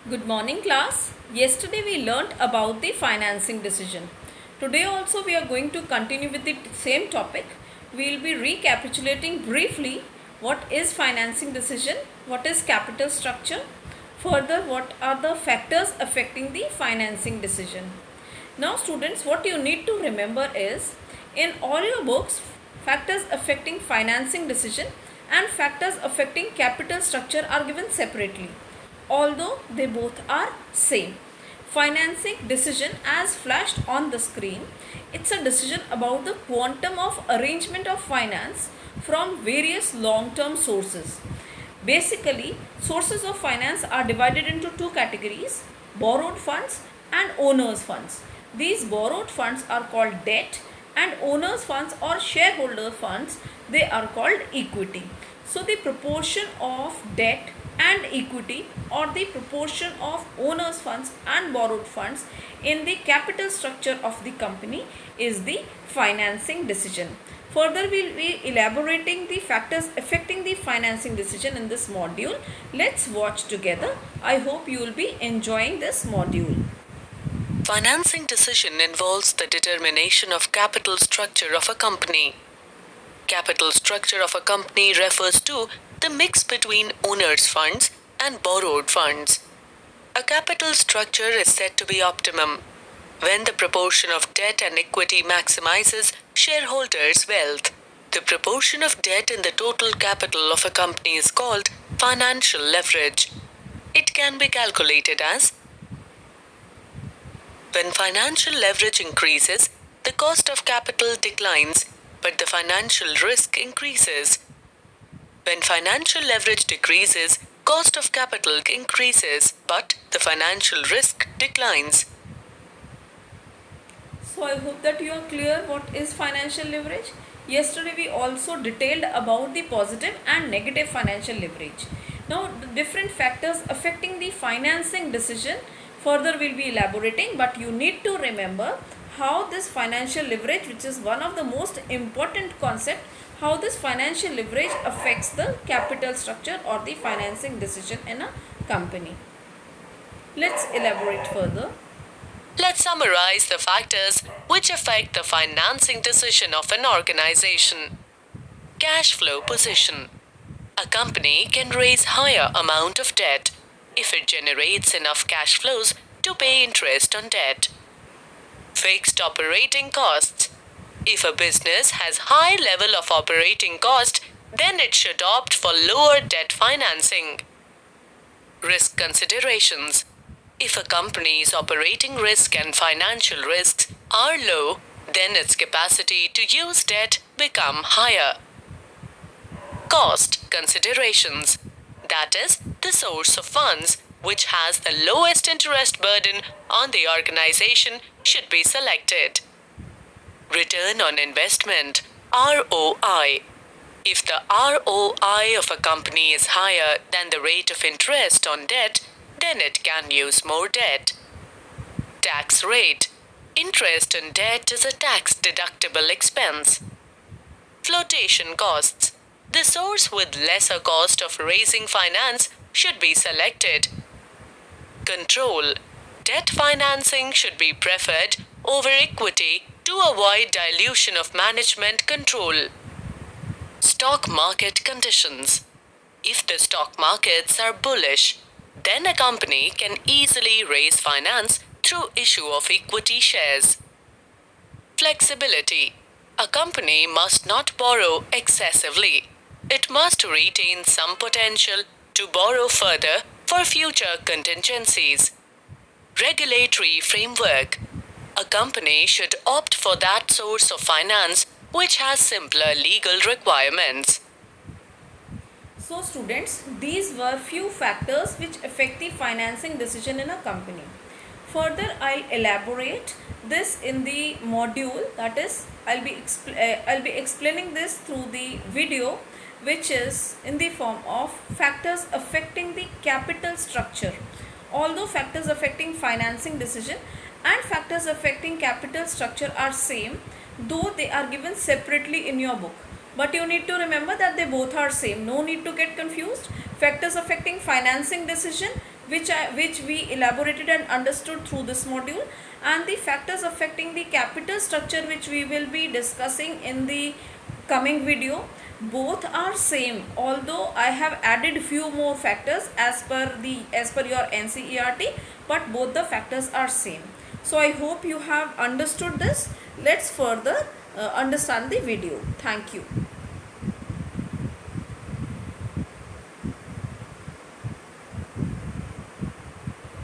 Good morning class. Yesterday we learnt about the financing decision. Today also we are going to continue with the same topic. We will be recapitulating briefly what is financing decision, what is capital structure, further what are the factors affecting the financing decision. Now students, what you need to remember is in all your books, factors affecting financing decision and factors affecting capital structure are given separately, although they both are same. Financing decision as flashed on the screen, it's a decision about the quantum of arrangement of finance from various long-term sources. Basically, sources of finance are divided into two categories: borrowed funds and owners funds. These borrowed funds are called debt, and owners funds or shareholder funds, they are called equity. So the proportion of debt and equity, or the proportion of owners funds and borrowed funds in the capital structure of the company, is the financing decision. Further, we will be elaborating the factors affecting the financing decision in this module. Let's watch together. I hope you will be enjoying this module. Financing decision involves the determination of capital structure of a company. Capital structure of a company refers to the mix between owners' funds and borrowed funds. A capital structure is said to be optimum when the proportion of debt and equity maximizes shareholders' wealth. The proportion of debt in the total capital of a company is called financial leverage. It can be calculated as: when financial leverage increases, the cost of capital declines, but the financial risk increases. When financial leverage decreases, cost of capital increases, but the financial risk declines. So I hope that you are clear what is financial leverage. Yesterday we also detailed about the positive and negative financial leverage. Now the different factors affecting the financing decision further we'll be elaborating, but you need to remember how this financial leverage, which is one of the most important concept, how this financial leverage affects the capital structure or the financing decision in a company. Let's elaborate further. Let's summarize the factors which affect the financing decision of an organization. Cash flow position. A company can raise higher amount of debt if it generates enough cash flows to pay interest on debt. Fixed operating costs. If a business has high level of operating cost, then it should opt for lower debt financing. Risk considerations. If a company's operating risk and financial risks are low, then its capacity to use debt become higher. Cost considerations. That is, the source of funds which has the lowest interest burden on the organization should be selected. Return on investment, ROI. If the ROI of a company is higher than the rate of interest on debt, then it can use more debt. Tax rate. Interest on debt is a tax-deductible expense. Flotation costs. The source with lesser cost of raising finance should be selected. Control. Debt financing should be preferred over equity to avoid dilution of management control. Stock market conditions. If the stock markets are bullish, then a company can easily raise finance through issue of equity shares. Flexibility. A company must not borrow excessively. It must retain some potential to borrow further for future contingencies. Regulatory framework. A company should opt for that source of finance which has simpler legal requirements. So students, these were few factors which affect the financing decision in a company. Further, I'll elaborate this in the module, that is, I'll be explaining this through the video, which is in the form of factors affecting the capital structure. Although factors affecting financing decision and factors affecting capital structure are same, though they are given separately in your book. But you need to remember that they both are same. No need to get confused. Factors affecting financing decision which we elaborated and understood through this module, and the factors affecting the capital structure, which we will be discussing in the coming video. Both are same, although I have added few more factors as per your NCERT, but both the factors are same. So I hope you have understood this. Let's further understand the video. Thank you.